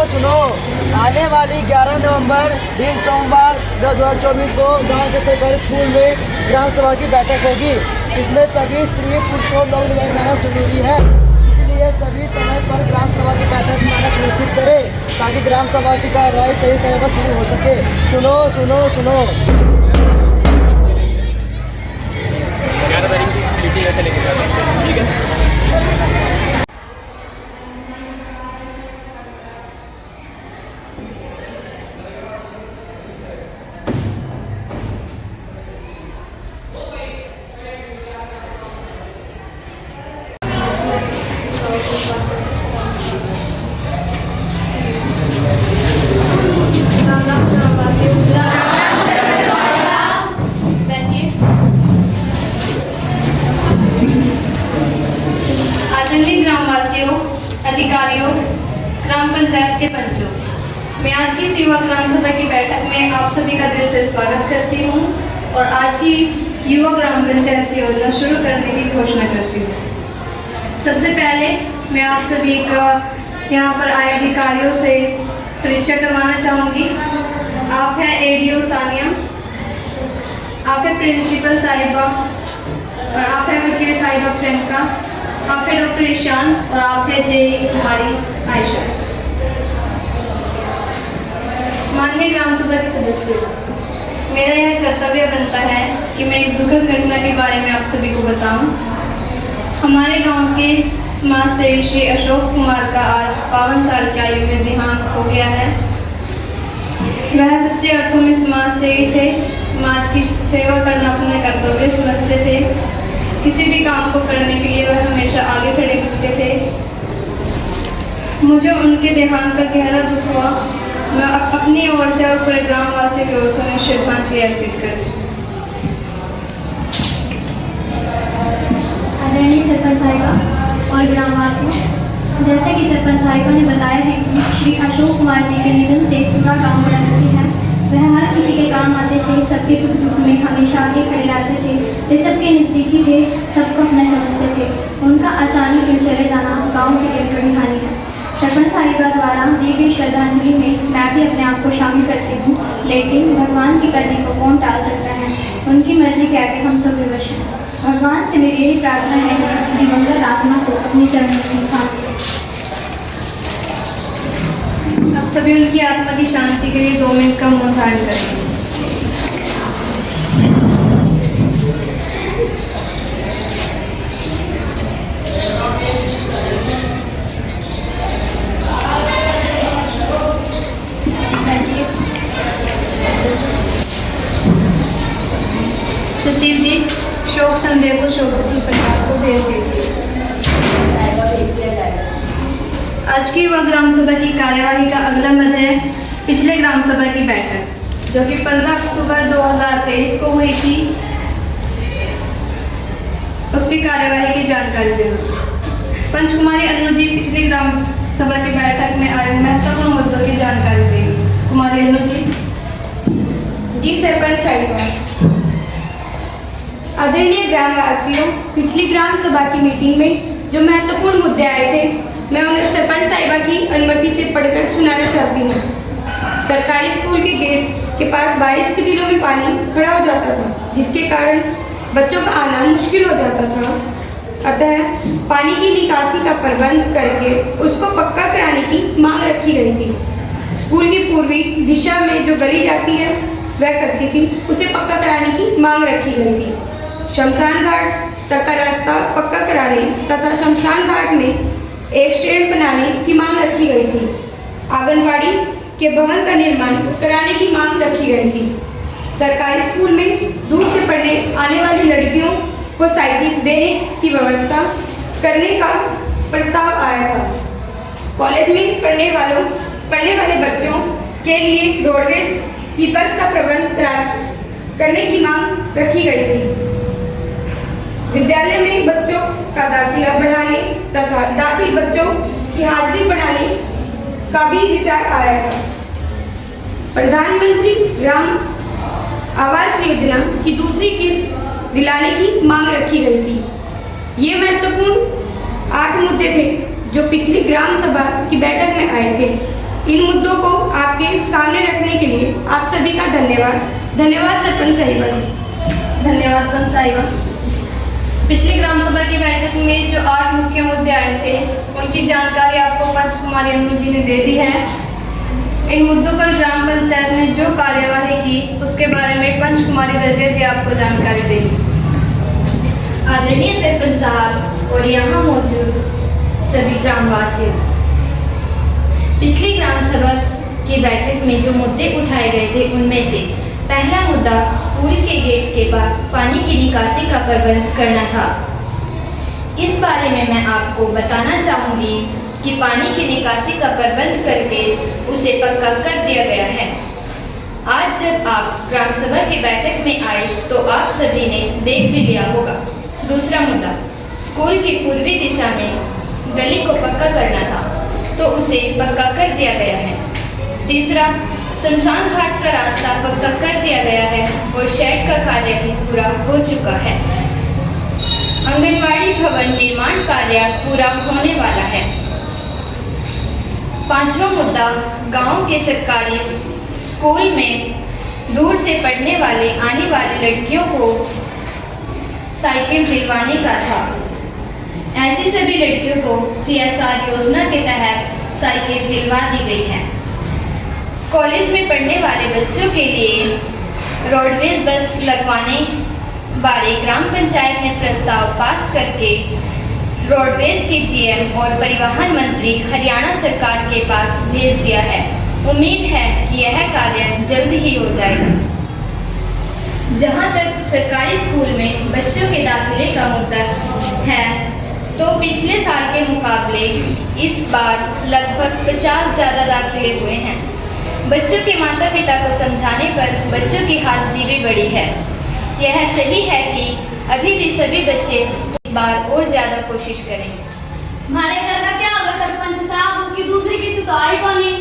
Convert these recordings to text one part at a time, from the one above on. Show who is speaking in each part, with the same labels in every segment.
Speaker 1: सुनो, आने वाली 11 नवंबर दिन सोमवार 2024 को गांव के सरकारी स्कूल में ग्राम सभा की बैठक होगी। इसमें सभी स्त्री पुरुषों लोग रहना जरूरी है, इसलिए सभी समय पर ग्राम सभा की बैठक में आना सुनिश्चित करें ताकि ग्राम सभा की कार्रवाई सही समय पर शुरू हो सके। सुनो सुनो सुनो
Speaker 2: 11 तारीख की मीटिंग ऐसे लेके जाते हैं, ठीक है।
Speaker 3: आदरणीय ग्रामवासियों, अधिकारियों, ग्राम पंचायत के पंचों, मैं आज की युवा ग्राम सभा की बैठक में आप सभी का दिल से स्वागत करती हूँ और आज की युवा ग्राम पंचायत योजना शुरू करने की घोषणा करती हूँ। सबसे पहले मैं आप सभी का यहाँ पर आए अधिकारियों से परिचय करवाना चाहूँगी। आप हैं एडीओ सानिया, आप हैं प्रिंसिपल साहिबा और आप हैं वकील साहिबा प्रियंका, आप हैं डॉक्टर ईशान और आप हैं जेई कुमारी आयशा। माननीय ग्राम सभा के सदस्य, मेरा यह कर्तव्य बनता है कि मैं एक दुखद घटना के बारे में आप सभी को बताऊं। हमारे गांव के समाज सेवी श्री अशोक कुमार का आज 52 साल की आयु में देहांत हो गया है। वह सच्चे अर्थों में समाज सेवी थे, समाज की सेवा करना अपने कर्तव्य समझते थे। किसी भी काम को करने के लिए वह हमेशा आगे खड़े दिखते थे। मुझे उनके देहांत का गहरा दुख हुआ। मैं अपनी ओर से और पूरे ग्रामवासियों की ओर से उन्हें श्रद्धांजलि अर्पित करती हूँ।
Speaker 4: आदरणीय सरपंच साहिबा और ग्रामवासियों, जैसे कि सरपंच साहिबा ने बताया है कि श्री अशोक कुमार जी के निधन से पूरा गांव बड़ा दुखी है। वह हर किसी के काम आते थे, सबके सुख दुख में हमेशा आगे खड़े रहते थे। वे सबके नज़दीकी थे, सबको अपना समझते थे। उनका अचानक क्यों चले जाना गाँव के लिए बड़ी हानि है। सरपंच साहिबा द्वारा दी गई श्रद्धांजलि में मैं भी अपने आप को शामिल करती हूँ, लेकिन भगवान की करनी को कौन टाल सकता है। उनकी मर्जी के आगे हम सब विवश हैं। भगवान से मेरी यही प्रार्थना है कि दिवंगत आत्मा को अपनी चरणों में स्थान दें।
Speaker 3: अब सभी उनकी आत्मा की शांति के लिए 2 मिनट का मौन धारण करें। सचिव जी, शोक संदेह को शोक परिवार को भेज दीजिए। आज की युवा ग्राम सभा की कार्यवाही का अगला मद है पिछले ग्राम सभा की बैठक, जो कि 15 अक्टूबर 2023 को हुई थी। उसकी कार्यवाही की जानकारी देना। पंचकुमारी अनु जी पिछली ग्राम सभा की बैठक में आए महत्वपूर्ण मुद्दों की जानकारी देंगी। कुमारी अनु जी।
Speaker 5: सरपंच साहिबा, आदरणीय ग्रामवासियों, पिछली ग्राम सभा की मीटिंग में जो महत्वपूर्ण मुद्दे आए थे, मैं उन्हें सरपंच साहिबा की अनुमति से पढ़कर सुनाना चाहती हूँ। सरकारी स्कूल के गेट के पास बारिश के दिनों में पानी खड़ा हो जाता था, जिसके कारण बच्चों का आना मुश्किल हो जाता था। अतः पानी की निकासी का प्रबंध करके उसको पक्का कराने की मांग रखी गई थी। स्कूल की पूर्वी दिशा में जो गली जाती है वह कच्ची थी, उसे पक्का कराने की मांग रखी गई थी। शमशान घाट तक का रास्ता पक्का कराने तथा शमशान घाट में एक शेड बनाने की मांग रखी गई थी। आंगनबाड़ी के भवन का निर्माण कराने की मांग रखी गई थी। सरकारी स्कूल में दूर से पढ़ने आने वाली लड़कियों को साइकिल देने की व्यवस्था करने का प्रस्ताव आया था। कॉलेज में पढ़ने वाले बच्चों के लिए रोडवेज की बस का प्रबंध करने की मांग रखी गई थी। विद्यालय में बच्चों का दाखिला बढ़ाने तथा दाखिल बच्चों की हाजिरी बढ़ाने का भी विचार आया था। प्रधानमंत्री ग्राम आवास योजना की दूसरी किस्त दिलाने की मांग रखी गई थी। ये महत्वपूर्ण 8 मुद्दे थे जो पिछली ग्राम सभा की बैठक में आए थे। इन मुद्दों को आपके सामने रखने के लिए आप सभी का धन्यवाद सरपंच साहिबा जी।
Speaker 3: धन्यवाद पंच साहिबा। पिछली ग्राम सभा की बैठक में जो 8 मुख्य मुद्दे आए थे उनकी जानकारी आपको पंच कुमारी अम्मी जी ने दे दी है। इन मुद्दों पर ग्राम पंचायत ने जो कार्यवाही की उसके बारे में पंच कुमारी रजिया जी आपको जानकारी देगी।
Speaker 4: आदरणीय सरपंच साहब और यहाँ मौजूद सभी ग्रामवासियों, पिछली ग्राम सभा की बैठक में जो मुद्दे उठाए गए थे उनमें से पहला मुद्दा स्कूल के गेट के पास पानी की निकासी का प्रबंध करना था। इस बारे में मैं आपको बताना चाहूँगी कि पानी की निकासी का प्रबंध करके उसे पक्का कर दिया गया है। आज जब आप ग्राम सभा की बैठक में आए तो आप सभी ने देख भी लिया होगा। दूसरा मुद्दा स्कूल की पूर्वी दिशा में गली को पक्का करना था तो उसे पक्का कर दिया गया है। तीसरा शमशान घाट का रास्ता पक्का कर दिया गया है और शेड का कार्य भी पूरा हो चुका है। आंगनबाड़ी भवन निर्माण कार्य पूरा होने वाला है। पांचवा मुद्दा गांव के सरकारी स्कूल में दूर से पढ़ने आने वाली लड़कियों को साइकिल दिलवाने का था। ऐसी सभी लड़कियों को CSR योजना के तहत साइकिल दिलवा दी गई है। कॉलेज में पढ़ने वाले बच्चों के लिए रोडवेज बस लगवाने बारे ग्राम पंचायत ने प्रस्ताव पास करके रोडवेज के GM और परिवहन मंत्री हरियाणा सरकार के पास भेज दिया है। उम्मीद है कि यह कार्य जल्द ही हो जाएगा। जहां तक सरकारी स्कूल में बच्चों के दाखिले का मुद्दा है तो पिछले साल के मुकाबले इस बार लगभग 50 ज़्यादा दाखिले हुए हैं। बच्चों के माता पिता को समझाने पर बच्चों की हाजिरी भी बढ़ी है। यह सही है कि अभी भी सभी बच्चे इस बार और ज़्यादा कोशिश करेंगे।
Speaker 6: हमारे घर का क्या होगा सरपंच साहब, उसकी दूसरी किस्त तो आई कौन ही।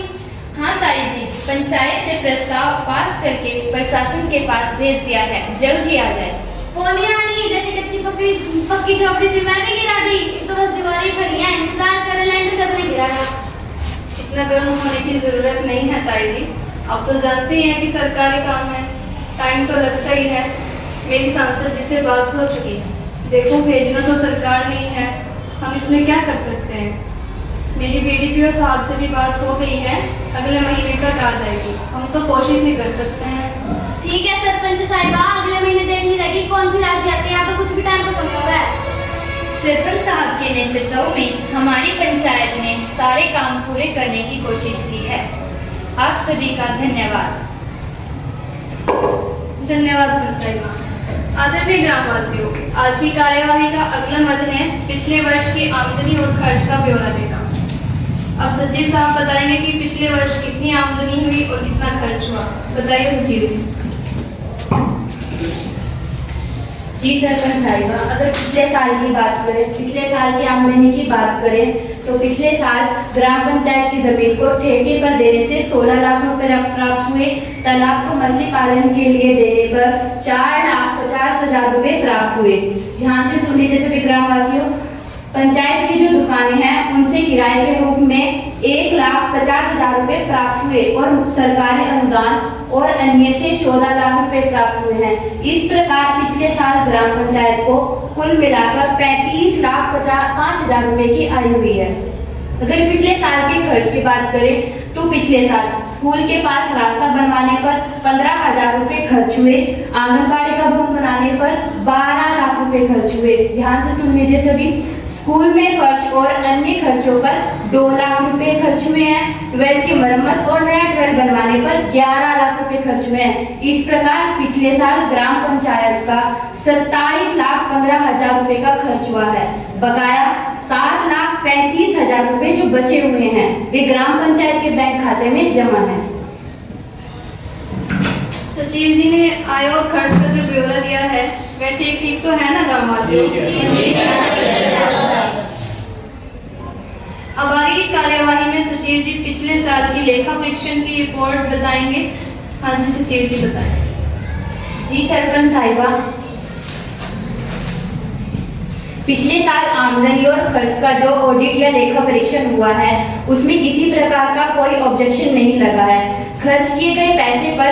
Speaker 4: हाँ ताई जी, पंचायत ने प्रस्ताव पास करके प्रशासन के पास भेज दिया है, जल्द ही आ जाए।
Speaker 6: कौन ही आनी, जैसे पक्की झोपड़ी थी मैं भी गिरा दी, तो बस दीवारें खड़ी हैं, इंतजार करें लैंड कब नहीं गिरागा।
Speaker 3: इतना गर्म होने की ज़रूरत नहीं है ताई जी। आप तो जानते ही हैं कि सरकारी काम है, टाइम तो लगता ही है। मेरी सांसद जी से बात हो चुकी है। देखो भेजना तो सरकार नहीं है, हम इसमें क्या कर सकते हैं। मेरी BDPO साहब से भी बात हो गई है, अगले महीने तक आ जाएगी। हम तो कोशिश ही कर सकते हैं।
Speaker 6: ठीक है सरपंच साहिबा, अगले महीने देखनी लगी कौन सी राशि आती है, तो कुछ भी टाइम तो नहीं होगा।
Speaker 4: सरपंच साहब के नेतृत्व में हमारी पंचायत ने सारे काम पूरे करने की कोशिश की है। आप सभी का धन्यवाद।
Speaker 3: धन्यवाद पंचायत। आदरणीय ग्रामवासियों, आज की कार्यवाही का अगला मद है पिछले वर्ष की आमदनी और खर्च का ब्यौरा देना। अब सचिव साहब बताएंगे कि पिछले वर्ष कितनी आमदनी हुई और कितना खर्च हुआ। बताइए सचिव जी।
Speaker 7: जी सरपंच साहिबा, अगर पिछले साल की बात करें, पिछले साल की आमदनी की बात करें तो पिछले साल ग्राम पंचायत की जमीन को ठेके पर देने से 16 लाख रुपए प्राप्त हुए। तालाब को मछली पालन के लिए देने पर 4,50,000 रुपए प्राप्त हुए। ध्यान से सुन लीजिए सभी ग्रामवासियों, पंचायत की जो दुकानें हैं उनसे किराए के रूप में 1,50,000 रुपए प्राप्त हुए और सरकारी अनुदान और अन्य से 14 लाख रुपए प्राप्त हुए हैं। इस प्रकार पिछले साल ग्राम पंचायत को कुल मिलाकर 35,05,000 रुपए की आय हुई है। अगर पिछले साल के खर्च की बात करें तो पिछले साल स्कूल के पास रास्ता बनवाने पर 15,000 रुपए खर्च हुए। आंगनबाड़ी का भवन बनाने पर 12 लाख रुपए खर्च हुए। ध्यान से सुन लीजिए सभी, स्कूल में फर्श और अन्य खर्चों पर 2 लाख रुपए खर्च हुए हैं। ट्वेल्व की मरम्मत और नया ट्वेल्व बनवाने पर 11 लाख रुपए खर्च हुए हैं। इस प्रकार पिछले साल ग्राम पंचायत का 27,15,000 रुपए का खर्च हुआ है। बकाया 7,35,000 रुपए जो बचे हुए हैं वे ग्राम पंचायत के बैंक खाते में जमा है।
Speaker 3: सचिव जी ने आय और खर्च का जो ब्यौरा दिया है वह ठीक तो है ना गाँव वासियों? अब आगे की कार्यवाही में सचिव जी पिछले साल की लेखा परीक्षण की रिपोर्ट बताएंगे। हाँ जी सचिव जी बताएं।
Speaker 7: जी सरपंच साहिबा, पिछले साल आमदनी और खर्च का जो ऑडिट या लेखा परीक्षण हुआ है उसमें किसी प्रकार का कोई ऑब्जेक्शन नहीं लगा है। खर्च किए गए पैसे पर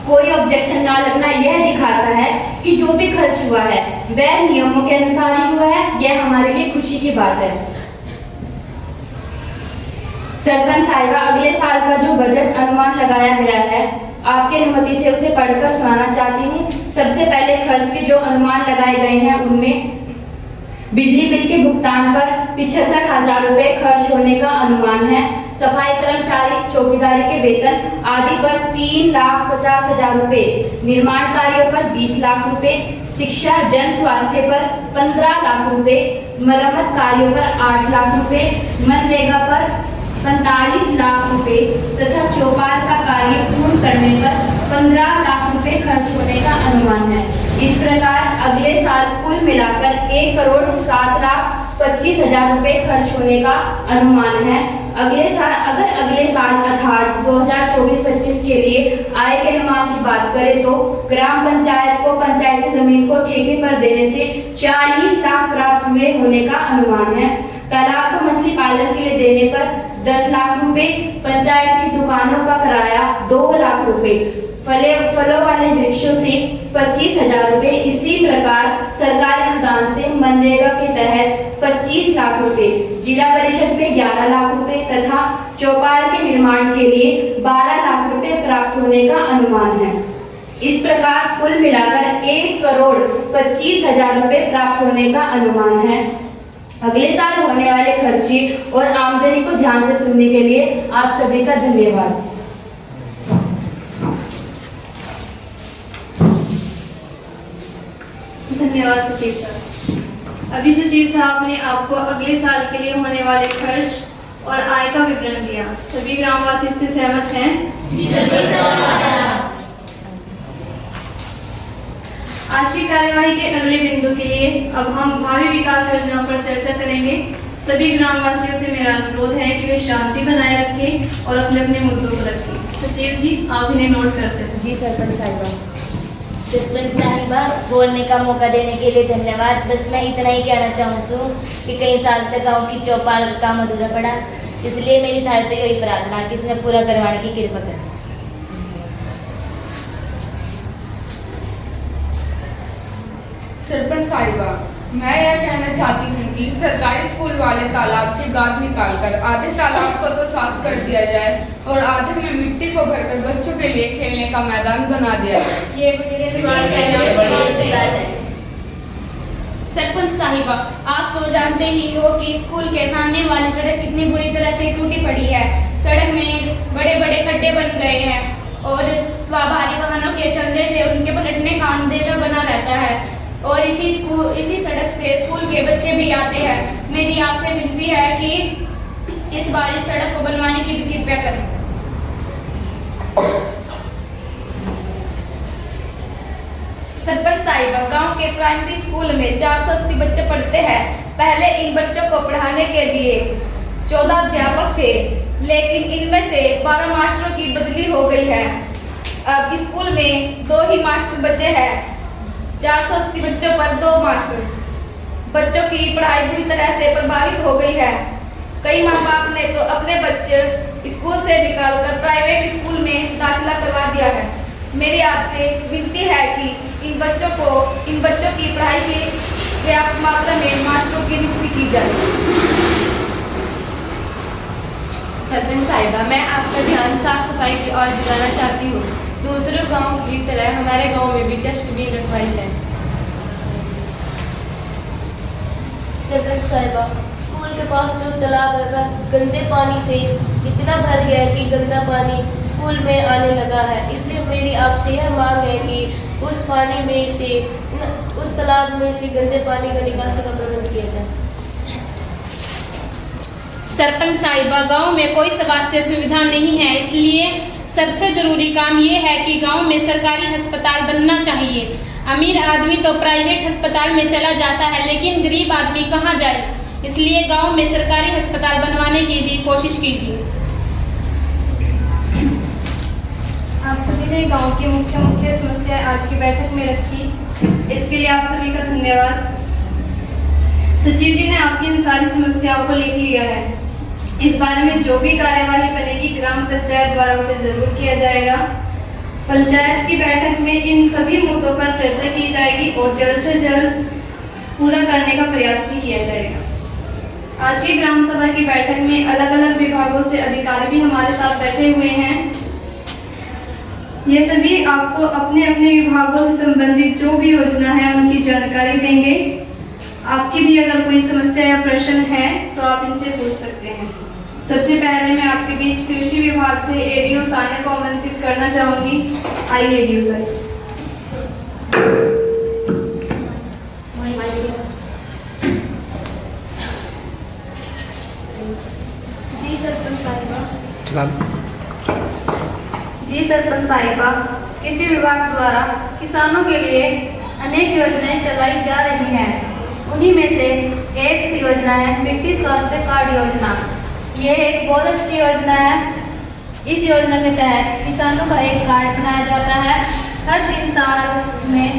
Speaker 7: कोई ऑब्जेक्शन ना लगना यह दिखाता है कि जो भी खर्च हुआ है वह नियमों के अनुसार ही हुआ है। यह हमारे लिए खुशी की बात है। सरपंच साहिबा, अगले साल का जो बजट अनुमान लगाया गया है आपके अनुमति से उसे पढ़कर सुनाना चाहती हूँ। सबसे पहले खर्च के जो अनुमान लगाए गए हैं उनमें बिजली बिल के भुगतान पर 75,000 रुपए खर्च होने का अनुमान है। सफाई कर्मचारी, चौकीदारी के वेतन आदि पर 3,50,000 रुपए, निर्माण कार्यों पर 20 लाख रुपए, शिक्षा जन स्वास्थ्य पर 15 लाख रुपए, मरम्मत कार्यों पर 8 लाख रुपए, मनरेगा पर 45 लाख रुपए तथा चौपाल का कार्य पूर्ण करने पर 15 लाख रुपए खर्च होने का अनुमान है। इस प्रकार अगले साल कुल मिलाकर 1,07,25,000 रुपए खर्च होने का अनुमान है। अगले साल अर्थात 2024-25 के लिए आय के अनुमान की बात करें तो ग्राम पंचायत को पंचायती जमीन को ठेके पर देने से 40 लाख प्राप्त हुए होने का अनुमान है। तालाब को मछली पालन के लिए देने पर 10 लाख रुपए, पंचायत की दुकानों का किराया 2 लाख रुपए, फलों वाले वृक्षों से 25,000 रुपए। इसी प्रकार सरकारी अनुदान से मनरेगा के तहत 25 लाख रुपए, जिला परिषद में 11 लाख रुपए तथा चौपाल के निर्माण के लिए 12 लाख रुपए प्राप्त होने का अनुमान है। इस प्रकार कुल मिलाकर 1,25,000 रुपए प्राप्त होने का अनुमान है। अगले साल होने वाले खर्चे और आमदनी को ध्यान से सुनने के लिए आप सभी का धन्यवाद।
Speaker 3: धन्यवाद सचिव साहब। अभी सचिव साहब ने आपको अगले साल के लिए होने वाले खर्च और आय का विवरण दिया। सभी ग्रामवासी इससे सहमत हैं? जी आज की कार्यवाही के अगले बिंदु के लिए अब हम भावी विकास योजनाओं पर चर्चा करेंगे। सभी ग्रामवासियों से मेरा अनुरोध है कि वे शांति बनाए रखें और अपने अपने मुद्दों को रखें। सचिव जी आप इन्हें नोट करते हैं।
Speaker 8: जी सरपंच साहिबा। सरपंच साहिबा, बोलने का मौका देने के लिए धन्यवाद। बस मैं इतना ही कहना चाहूँ कि कई साल तक गाँव की चौपाल का काम अधूरा पड़ा, इसलिए मेरी थारे से यही प्रार्थना कि इसे पूरा करवाने की कृपा करें।
Speaker 9: सरपंच साहिबा, मैं यह कहना चाहती हूँ कि सरकारी स्कूल वाले तालाब की गाद निकालकर आधे तालाब को तो साफ कर दिया जाए और आधे में मिट्टी को भरकर बच्चों के लिए खेलने का मैदान बना दिया जाए। ये
Speaker 6: सरपंच साहिबा, आप तो जानते ही हो कि स्कूल के सामने वाली सड़क कितनी बुरी तरह से टूटी पड़ी है। सड़क में बड़े बड़े खड्डे बन गए हैं और भारी वाहनों के चलने से उनके पलटने का अंदेशा बना रहता है और इसी सड़क से स्कूल के बच्चे भी आते हैं। मेरी आपसे विनती है कि इस बार इस सड़क को बनवाने की कृपया करें।
Speaker 10: सरपंच साहिबा, गांव के प्राइमरी स्कूल में 480 बच्चे पढ़ते हैं। पहले इन बच्चों को पढ़ाने के लिए 14 अध्यापक थे, लेकिन इनमें से 12 मास्टरों की बदली हो गई है। अब स्कूल में 2 ही मास्टर बचे हैं। 480 बच्चों पर 2 मास्टर। बच्चों की पढ़ाई बुरी तरह से प्रभावित हो गई है। कई माँ बाप ने तो अपने बच्चे स्कूल से निकालकर प्राइवेट स्कूल में दाखिला करवा दिया है। मेरी आपसे विनती है कि इन बच्चों की पढ़ाई की पर्याप्त मात्रा में मास्टरों की नियुक्ति की जाए।
Speaker 11: सरपंच साहिबा, मैं आपका ध्यान साफ सफाई की ओर दिलाना चाहती हूँ। दूसरे गांव की तरह हमारे गांव में भी डस्टबिन रखवाई जाए।
Speaker 8: सरपंच साहिबा, स्कूल के पास जो तालाब है वह गंदे पानी से इतना भर गया है कि गंदा पानी स्कूल में आने लगा है। इसलिए मेरी आपसे यह मांग है कि उस पानी में से उस तालाब में से गंदे पानी का निकासी का प्रबंध किया जाए।
Speaker 12: सरपंच साहिबा, गांव में कोई स्वास्थ्य सुविधा नहीं है, इसलिए सबसे जरूरी काम ये है कि गांव में सरकारी अस्पताल बनना चाहिए। अमीर आदमी तो प्राइवेट अस्पताल में चला जाता है, लेकिन गरीब आदमी कहाँ जाए? इसलिए गांव में सरकारी अस्पताल बनवाने की भी कोशिश कीजिए।
Speaker 3: आप सभी ने गांव की मुख्य समस्याएं आज की बैठक में रखी, इसके लिए आप सभी का धन्यवाद। सचिव जी ने आपकी इन सारी समस्याओं को लिख लिया है। इस बारे में जो भी कार्यवाही बनेगी ग्राम पंचायत द्वारा उसे जरूर किया जाएगा। पंचायत की बैठक में इन सभी मुद्दों पर चर्चा की जाएगी और जल्द से जल्द पूरा करने का प्रयास भी किया जाएगा। आज की ग्राम सभा की बैठक में अलग अलग विभागों से अधिकारी भी हमारे साथ बैठे हुए हैं। ये सभी आपको अपने अपने विभागों से संबंधित जो भी योजना है उनकी जानकारी देंगे। आपकी भी अगर कोई समस्या या प्रश्न है तो आप इनसे पूछ सकते हैं। सबसे पहले मैं आपके बीच कृषि विभाग से एडीओ सानिया को आमंत्रित करना चाहूंगी। आइए एडीओ सर। जी सरपंच साहिबा। जी सरपंच साहिबा, कृषि विभाग द्वारा किसानों के लिए अनेक योजनाएं चलाई जा रही हैं। उन्हीं में से एक योजना है मिट्टी स्वास्थ्य कार्ड योजना। ये एक बहुत अच्छी योजना है। इस योजना के तहत किसानों का एक कार्ड बनाया जाता है। हर 3 साल में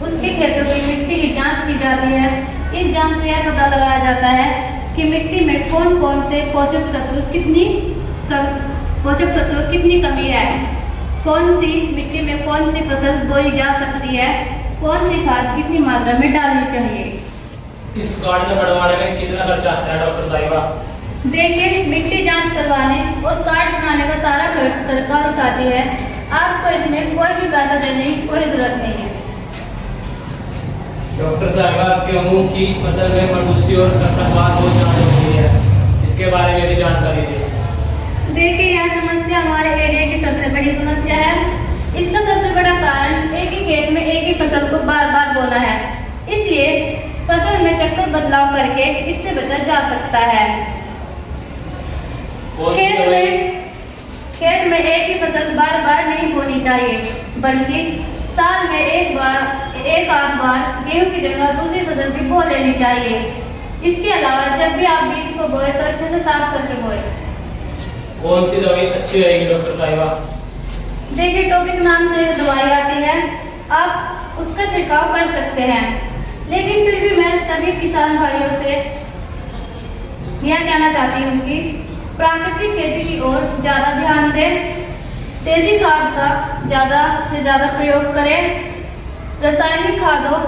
Speaker 3: उसके खेतों की मिट्टी की जांच की जाती है। इस जांच से यह पता लगाया जाता है कि मिट्टी में कौन कौन से पोषक तत्व कितनी कमी है, कौन सी मिट्टी में कौन सी फसल बोई जा सकती है, कौन सी खाद कितनी मात्रा में डालनी चाहिए।
Speaker 2: इस कार्ड में बनवाने में कितना खर्चा आता है डॉक्टर साहिबा?
Speaker 3: देखिए, मिट्टी जांच करवाने और कार्ड बनाने का सारा खर्च सरकार उठाती है। आपको इसमें कोई भी पैसा देने की कोई जरूरत नहीं है।
Speaker 2: डॉक्टर साहिबा, गेहूं की फसल में मनुष्य और खरपतवार बहुत ज्यादा होती है, इसके बारे में भी जानकारी दें।
Speaker 3: देखिए, यह समस्या हमारे एरिया की सबसे बड़ी समस्या है। इसका सबसे बड़ा कारण एक ही खेत में एक ही फसल को बार बार बोना है। इसलिए फसल में चक्कर बदलाव करके इससे बचा जा सकता है। खेत में एक ही फसल बार बार नहीं बोनी चाहिए, बल्कि साल में एक आध बार गेहूं की जगह दूसरी फसल भी बो लेनी चाहिए। इसके अलावा जब भी आप बीज को बोए तो अच्छे से साफ करके बोए।
Speaker 2: कौन सी दवाई अच्छी रहेगी डॉक्टर साहिबा?
Speaker 3: देखिए, टॉपिक नाम से एक दवाई आती है, आप उसका छिड़काव कर सकते हैं। लेकिन फिर भी मैं सभी किसान भाइयों से यह कहना चाहती हूँ कि प्राकृतिक खेती की ओर ज़्यादा ध्यान दें, देसी खाद का ज़्यादा से ज़्यादा प्रयोग करें। रासायनिक खादों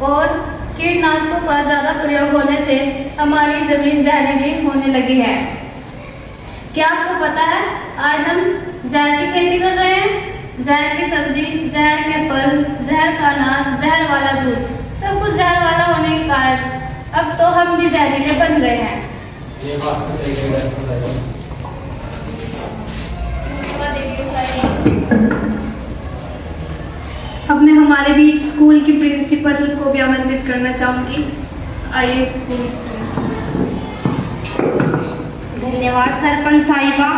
Speaker 3: और कीटनाशकों का ज़्यादा प्रयोग होने से हमारी ज़मीन जहरीली होने लगी है। क्या आपको पता है, आज हम जहर की खेती कर रहे हैं। जहर की सब्जी, जहर के फल, जहर का अनाज, जहर वाला दूध, सब कुछ जहर वाला होने के कारण अब तो हम भी जहरीले बन गए हैं।
Speaker 2: ये बात तो सही है डॉक्टर साहिबा।
Speaker 3: अब मैं हमारे बीच स्कूल की प्रिंसिपल को भी आमंत्रित करना चाहूँगी। आइए स्कूल।
Speaker 13: धन्यवाद सरपंच साहिबा।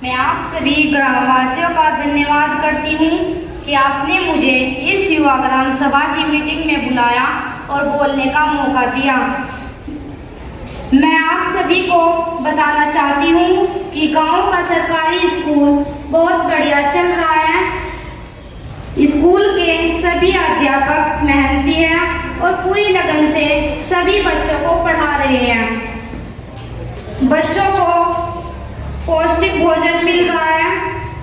Speaker 13: मैं आप सभी ग्रामवासियों का धन्यवाद करती हूँ कि आपने मुझे इस युवा ग्राम सभा की मीटिंग में बुलाया और बोलने का मौका दिया। मैं आप सभी को बताना चाहती हूँ कि गांव का सरकारी स्कूल बहुत बढ़िया चल रहा है। स्कूल के सभी अध्यापक मेहनती हैं और पूरी लगन से सभी बच्चों को पढ़ा रहे हैं। बच्चों को पौष्टिक भोजन मिल रहा है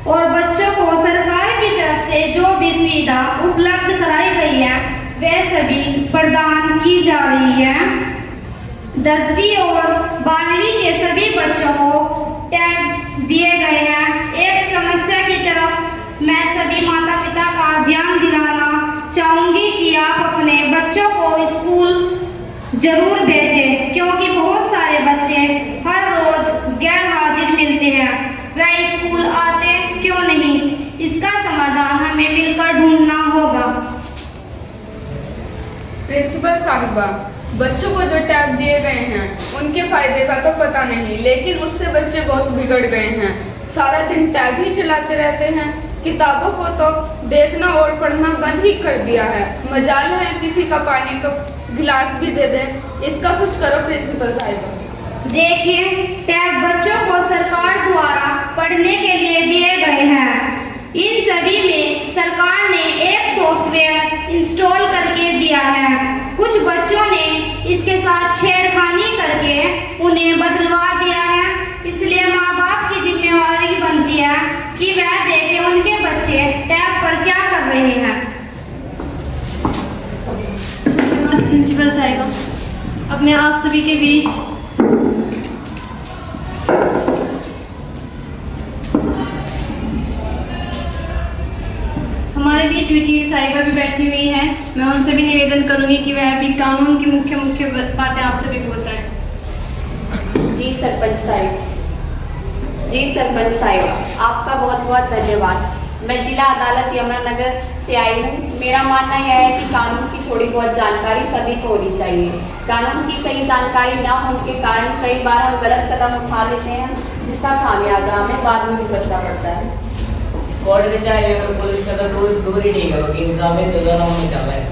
Speaker 13: और बच्चों को सरकार की तरफ से जो भी सुविधा उपलब्ध कराई गई है वह सभी प्रदान की जा रही है। 10वीं और 12वीं के सभी बच्चों को टैब दिए गए हैं। एक समस्या की तरफ मैं सभी माता पिता का ध्यान दिलाना चाहूँगी कि आप अपने बच्चों को स्कूल जरूर भेजें, क्योंकि बहुत सारे वह स्कूल आते क्यों नहीं? इसका समाधान हमें मिलकर ढूंढना होगा।
Speaker 9: प्रिंसिपल साहिबा, बच्चों को जो टैब दिए गए हैं उनके फायदे का तो पता नहीं, लेकिन उससे बच्चे बहुत बिगड़ गए हैं। सारा दिन टैब ही चलाते रहते हैं, किताबों को तो देखना और पढ़ना बंद ही कर दिया है। मजाल है किसी का पानी का गिलास भी दे दें। इसका कुछ करो प्रिंसिपल साहिबा।
Speaker 13: देखिए, टैब बच्चों को सरकार द्वारा पढ़ने के लिए दिए गए हैं। इन सभी में सरकार ने एक सॉफ्टवेयर इंस्टॉल करके दिया है। कुछ बच्चों ने इसके साथ छेड़खानी करके उन्हें बदलवा दिया है। इसलिए माँ बाप की जिम्मेवारी बनती है कि वह देखें उनके बच्चे टैब पर क्या कर रहे हैं।
Speaker 3: प्रिंसिपल साहिबा, अब मैं आप सभी के बीच हमारे बीच वकील साहिबा भी बैठी हुई हैं। मैं उनसे भी निवेदन करूंगी कि वह भी कानून की मुख्य बातें आप सभी को बताएं।
Speaker 14: जी सरपंच साहिबा, आपका बहुत बहुत धन्यवाद। मैं जिला अदालत यमुनानगर से आई हूँ। मेरा मानना यह है कि कानून की थोड़ी बहुत जानकारी सभी को होनी चाहिए। कानून की सही जानकारी न होने के कारण कई बार हम गलत कदम उठा लेते हैं, जिसका खामियाजा हमें बाद में भुगतना पड़ता है।
Speaker 15: कोर्ट कचहरी और पुलिस से तो दूरी नहीं करोगी, इंसाफ तो दोनों में चल रहा है।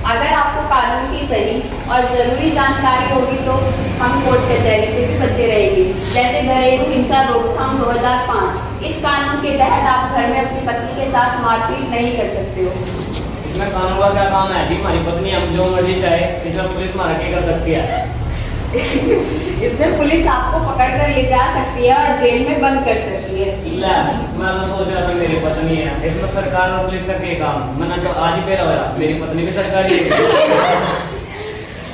Speaker 14: अगर आपको कानून की सही और ज़रूरी जानकारी होगी तो हम कोर्ट कचहरी से भी बचे रहेंगे। जैसे घरेलू हिंसा रोकथाम 2005, इस कानून के तहत आप घर में अपनी पत्नी के साथ मारपीट नहीं कर सकते हो।
Speaker 2: इसमें कानून का क्या काम है जी? हमारी पत्नी हम जो मर्जी चाहे, इसमें पुलिस मार के कर सकती है।
Speaker 14: इसमें पुलिस आपको पकड़ कर ले जा सकती है और जेल में बंद कर सकती है।
Speaker 2: मैं तो सोच रहा था मेरी पत्नी है, इसमें सरकार और पुलिस का क्या काम? मैंने तो आज ही पेरा होया, मेरी पत्नी भी सरकारी है।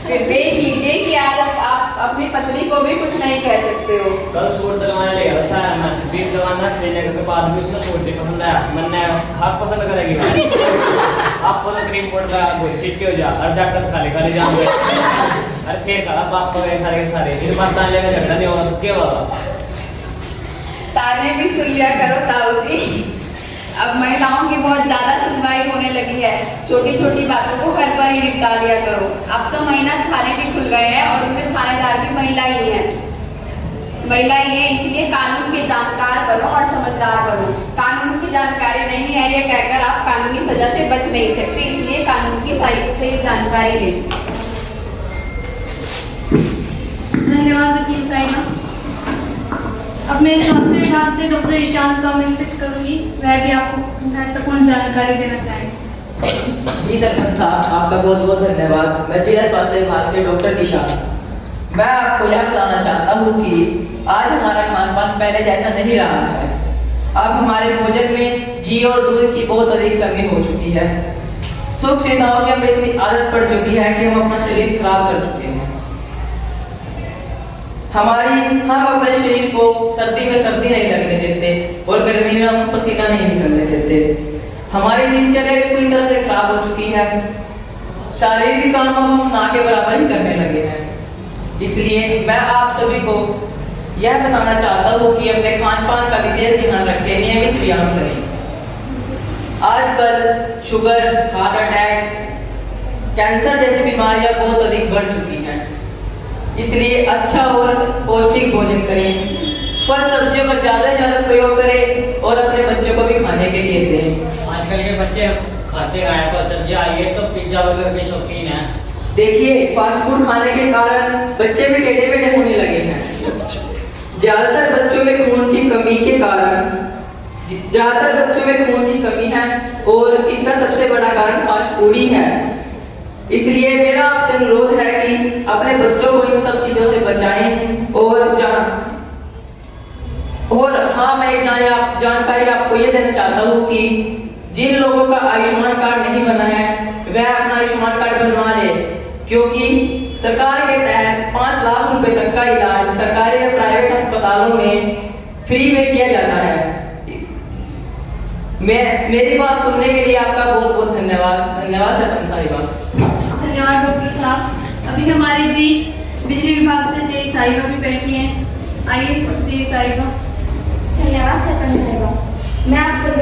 Speaker 14: फिर देख लीजिए कि आज आप अपनी पत्नी को भी कुछ नहीं कह सकते हो।
Speaker 2: कल सूट दलवाने ले गया था मैं, बीफ दलवाना खरीदने के बाद भी उसने सूट से पसंद आया। मैंने खाक पसंद करेगी आपको तो क्रीम कोट का सीट के हो जा और जाकर खाली खाली जाम गए। अरे फिर कहा बाप को गए सारे के सारे, इन बात ताने का झगड़ा नहीं होगा तो क्या होगा?
Speaker 14: ताने भी सुन लिया करो ताऊ जी। अब महिलाओं की बहुत ज़्यादा सुनवाई होने लगी है। छोटी छोटी बातों को घर पर ही निपटा लिया करो। अब तो महिला थाने भी खुल गए हैं और उनके थानेदार भी महिला ही है, इसलिए कानून के जानकार बनो और समझदार बनो। कानून की जानकारी नहीं है ये कहकर आप कानूनी सजा से बच नहीं सकते, इसलिए कानून की सही जानकारी लें।
Speaker 3: धन्यवाद वकील साहिबा। अब मैं स्वास्थ्य विभाग से डॉक्टर ईशान को आमंत्रित करूंगी, वह भी आपको महत्वपूर्ण जानकारी देना चाहेंगे।
Speaker 15: जी सरपंच साहब, आपका बहुत बहुत धन्यवाद। मैं जिला स्वास्थ्य विभाग से डॉक्टर ईशान। मैं आपको यह बताना चाहता हूँ कि आज हमारा खान पान पहले जैसा नहीं रहा है। अब हमारे भोजन में घी और दूध की बहुत अधिक कमी हो चुकी है। सुख सुविधाओं की हमें इतनी आदत पड़ चुकी है कि हम अपना शरीर खराब कर चुके हैं। हम अपने शरीर को सर्दी में सर्दी नहीं लगने देते और गर्मी में हम पसीना नहीं निकलने देते। हमारी दिनचर्या पूरी तरह से खराब हो चुकी है। शारीरिक काम हम ना के बराबर ही करने लगे हैं। इसलिए मैं आप सभी को यह बताना चाहता हूँ कि अपने खान पान का विशेष ध्यान रखें, नियमित व्यायाम करें। आजकल शुगर, हार्ट अटैक, कैंसर जैसी बीमारियां बहुत अधिक बढ़ चुकी हैं। इसलिए अच्छा और पौष्टिक भोजन करें, फल सब्जियों का ज़्यादा से ज़्यादा प्रयोग करें और अपने बच्चों को भी खाने के लिए दें।
Speaker 16: आजकल के बच्चे खाते हैं फल सब्जियाँ, ये तो पिज्जा वगैरह के शौकीन हैं।
Speaker 15: देखिए, फास्ट फूड खाने के कारण बच्चे भी टेढ़े मेढ़े होने लगे हैं। ज़्यादातर बच्चों में खून की कमी के कारण है और इसका सबसे बड़ा कारण फास्ट फूड ही है। इसलिए मेरा आपसे अनुरोध है कि अपने बच्चों को इन सब चीज़ों से बचाएं और हाँ, मैं एक जानकारी आपको ये देना चाहता हूँ कि जिन लोगों का आयुष्मान कार्ड नहीं बना है वह अपना आयुष्मान कार्ड बनवा ले, क्योंकि सरकार के तहत 5 लाख रुपए तक का इलाज सरकारी या प्राइवेट अस्पतालों में फ्री में किया जाता है। मेरी बात सुनने के लिए आपका बहुत बहुत धन्यवाद सरपंच साहिबा।
Speaker 3: धन्यवाद डॉक्टर साहब। अभी हमारे बीच बिजली विभाग से जे साहिबा भी बैठी हैं। आइए जे साहिबा।
Speaker 4: धन्यवाद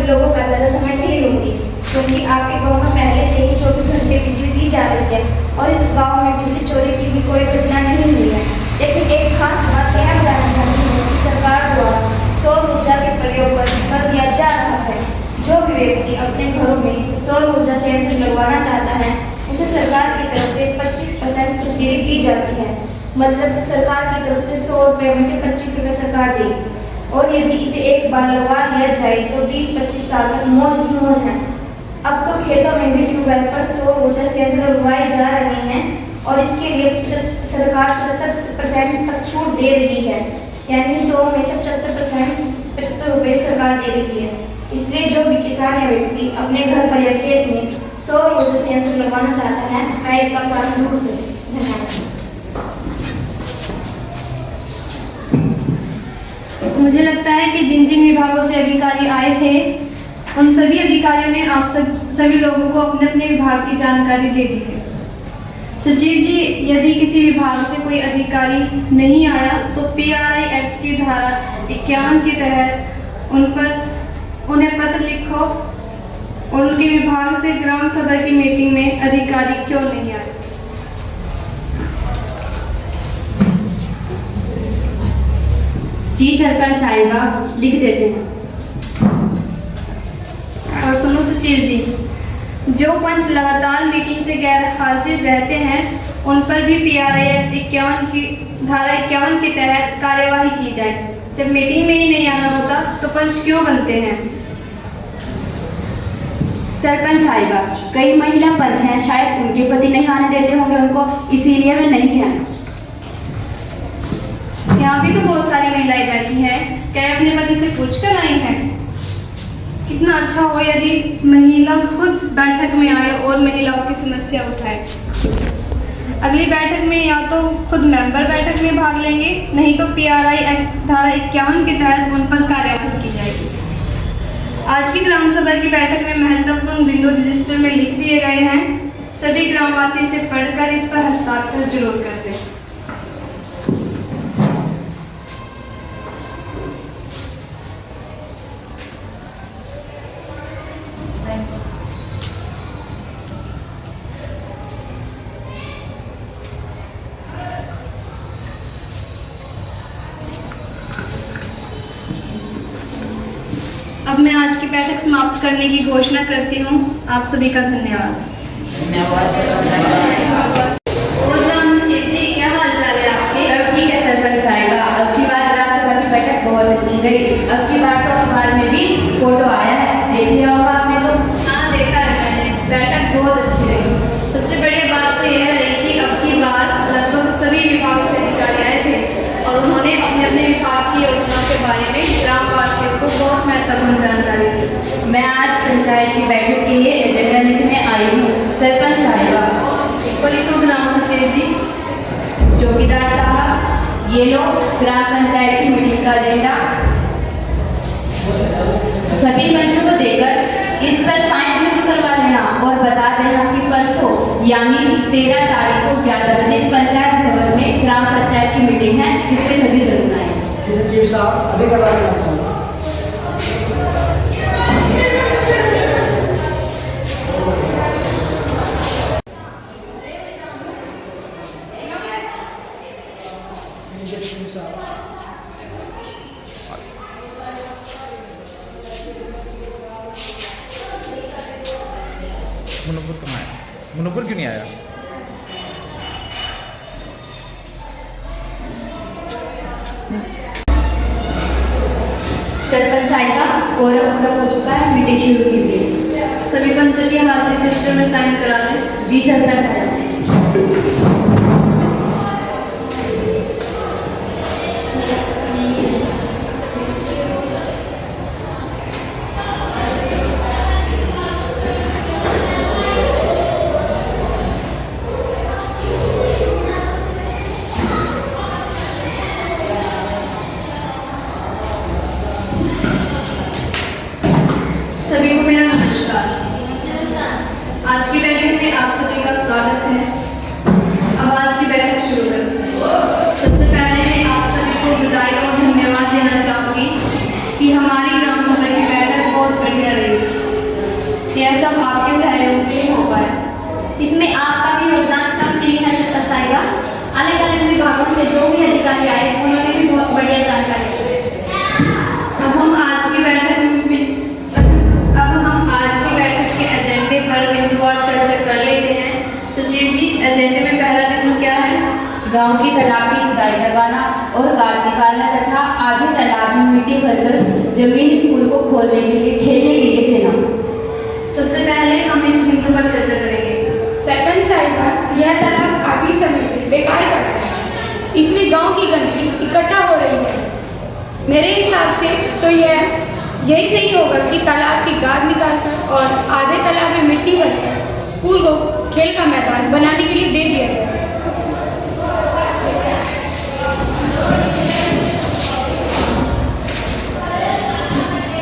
Speaker 3: लोगों का ज़्यादा समय नहीं लूँगी, क्योंकि आपके गांव में पहले से ही 24 घंटे बिजली दी जा रही है और इस गांव में बिजली चोरी की भी कोई घटना नहीं हुई है। लेकिन एक खास बात यह बताना चाहती हूँ कि सरकार द्वारा सौर ऊर्जा के प्रयोग पर बल दिया जा रहा है। जो भी व्यक्ति अपने घरों में सौर ऊर्जा संयंत्र लगवाना चाहता है, उसे सरकार की तरफ से 25% सब्सिडी दी जाती है। मतलब सरकार की तरफ से 100 रुपये में से 25 रुपये सरकार देगी, और यदि इसे एक बार लगवा दिया जाए तो 20-25 साल तक मौज ही मौज है। अब तो खेतों में भी ट्यूबवेल पर सौर ऊर्जा संयंत्र लगवाए जा रहे हैं और इसके लिए सरकार 75% तक छूट दे रही है, यानी 100 में से 75% रुपये सरकार दे रही है। इसलिए जो भी किसान या व्यक्ति अपने घर पर या खेत में सौर ऊर्जा संयंत्र लगवाना चाहता है, मैं इसका फॉर्म जरूर दूँ। धन्यवाद। मुझे लगता है कि जिन जिन विभागों से अधिकारी आए थे, उन सभी अधिकारियों ने आप सभी लोगों को अपने अपने विभाग की जानकारी दे दी है। सचिव जी, यदि किसी विभाग से कोई अधिकारी नहीं आया तो PRI एक्ट की धारा 51 के तहत उन्हें पत्र लिखो और उनके विभाग से ग्राम सभा की मीटिंग में अधिकारी क्यों नहीं आए।
Speaker 7: जी सरपंच साहिबा, लिख देते हैं।
Speaker 3: और सुनो सचिव जी, जो पंच लगातार मीटिंग से गैर हाजिर रहते हैं, उन पर भी PRI एक्ट 51 की धारा 51 के तहत कार्यवाही की जाए। जब मीटिंग में ही नहीं आना होता तो पंच क्यों बनते हैं?
Speaker 7: सरपंच साहिबा, कई महिला पंच हैं, शायद उनके पति नहीं आने देते होंगे उनको, इसीलिए वे नहीं आए।
Speaker 3: यहाँ भी तो बहुत सारी महिलाएं बैठी हैं, क्या अपने पति से पूछ कर आई हैं? कितना अच्छा हो यदि महिला खुद बैठक में आए और महिलाओं की समस्या उठाए। अगली बैठक में या तो खुद मेंबर बैठक में भाग लेंगे, नहीं तो PRI एक्ट धारा 51 के तहत उन पर कार्यवाही की जाएगी। आज की ग्राम सभा की बैठक में महत्वपूर्ण बिंदु रजिस्टर में लिख दिए गए हैं। सभी ग्रामवासी इसे पढ़कर इस पर हस्ताक्षर जरूर कर दें। अब मैं आज की बैठक समाप्त करने की घोषणा करती हूँ। आप सभी का धन्यवाद। और ग्राम सचिव जी, क्या हाल चाल है आपके?
Speaker 7: सब ठीक है सरपंच साहिबा, अब की बार ग्राम सभा की बैठक बहुत अच्छी गई। अब की बार तो अखबार में भी फोटो आया है, देख लिया होगा आपने तो?
Speaker 3: हाँ, देखा है मैंने, बैठक बहुत अच्छी रही। सबसे बड़ी बात तो यह रही कि अब की बार लगभग सभी विभागों से अधिकारी आए थे और उन्होंने अपने अपने विभाग की योजनाओं के बारे में ग्रामवासियों को बहुत महत्वपूर्ण जानकारी दी।
Speaker 7: मैं आज पंचायत की बैठक के लिए एजेंडा लिखने आई हूँ। सरपंच साहिबा,
Speaker 3: बोलिए तो ग्राम सचिव जी।
Speaker 7: चौकीदार साहब, ये लो ग्राम पंचायत की मीटिंग का एजेंडा। सभी पंचों को देकर इस पर साइन जरूर करवा लेना और बता देना कि परसों यानी 13 तारीख को 11 बजे पंचायत भवन में ग्राम पंचायत की मीटिंग है, इसमें सभी जरूर आए।
Speaker 1: सचिव साहब, अभी करवा लेना।
Speaker 17: मुनव्वर कहाँ आया? मुनव्वर क्यों नहीं आया?
Speaker 7: सरपंच साहिबा, कोरम पूरा हो चुका है, मीटिंग शुरू कीजिए।
Speaker 3: सभी पंचों की हाजिरी रजिस्टर में साइन करा लें।
Speaker 7: जी सरपंच साहिबा।
Speaker 3: सभी को मेरा नमस्कार। आज की बैठक में आप सभी का स्वागत है।
Speaker 7: मिट्टी भरकर जमीन स्कूल को खोलने के लिए ठेलने के लिए देना।
Speaker 3: सबसे पहले हम इस बिंदु पर चर्चा करेंगे।
Speaker 5: सरपंच साहिबा, यह तालाब काफी समय से बेकार पड़ा है। इसमें गांव की गंदगी इकट्ठा हो रही है। मेरे हिसाब से तो यही सही होगा कि तालाब की गाद निकालकर और आधे तालाब में मिट्टी भरकर स्कूल को खेल का मैदान बनाने के लिए दे दिया जाए।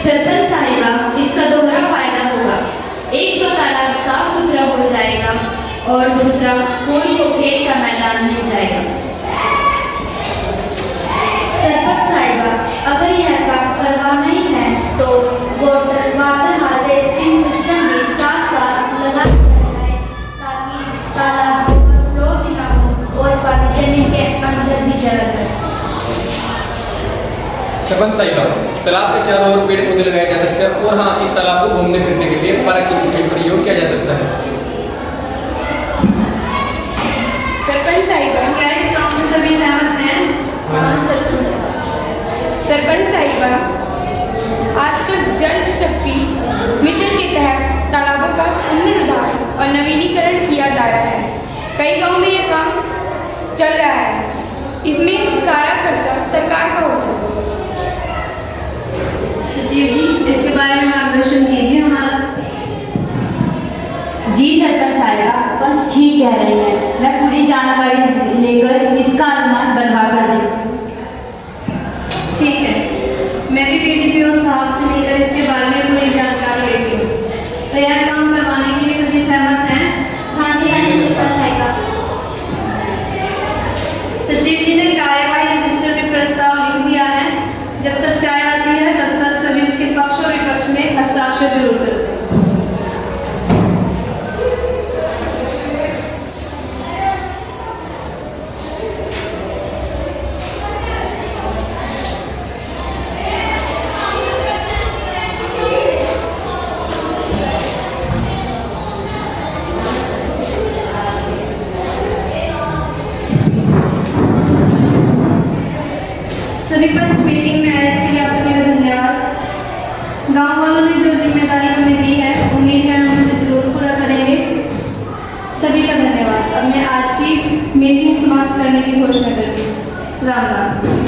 Speaker 7: सरपंच साहिबा, इसका दोहरा फायदा होगा। एक तो तालाब साफ सुथरा हो जाएगा और दूसरा स्कूल को खेल का मैदान मिल जाएगा। सरपंच साहिबा, अगर यह काम करवाना ही है तो वाटर हार्वेस्टिंग सिस्टम भी साथ साथ लगा दिया जाए ताकि तालाब ओवरफ्लो भी ना हो और पानी जमीन के अंदर भी चला जाए।
Speaker 18: सरपंच साहिबा, तालाब के चारों ओर पेड़ पौधे लगाए जा सकते हैं और हाँ, इस तालाब को घूमने फिरने के लिए पार्क के प्रयोग किया जा सकता है।
Speaker 5: सरपंच साहिबा,
Speaker 3: क्या इस काम में सभी सहमत हैं?
Speaker 5: हाँ सरपंच साहिबा, आजकल जल शक्ति मिशन के तहत तालाबों का पुनरुद्धार और नवीनीकरण किया जा रहा है। कई गांव में यह काम चल रहा है। इसमें सारा खर्चा सरकार का होता है।
Speaker 3: सचिव जी, इसके बारे में मार्गदर्शन कीजिए हमारा।
Speaker 7: जी सरपंच साहिबा, पंच ठीक कह रही है। मैं पूरी जानकारी लेकर इसका अनुमान बनवा कर दूँ।
Speaker 3: ठीक है, मैं भी PDPO साहब से मिलकर इसके बारे में पूरी जानकारी लेती हूँ। तो यह काम करवाने के लिए सभी सहमत हैं?
Speaker 4: हाँ जी सरपंच साहिबा।
Speaker 3: सचिव जी ने कार्यवाही रजिस्टर में प्रस्ताव लिख दिया है। जब तक चाय आती है तब तक सभी इसके पक्ष और विपक्ष में हस्ताक्षर जरूर करते हैं। सभी पंच मीटिंग में आए इसके लिए आप सभी का धन्यवाद। गांव वालों ने जो जिम्मेदारी हमें दी है, उम्मीद है हम उसे जरूर पूरा करेंगे। सभी का धन्यवाद। अब मैं आज की मीटिंग समाप्त करने की घोषणा करती हूँ। राम राम।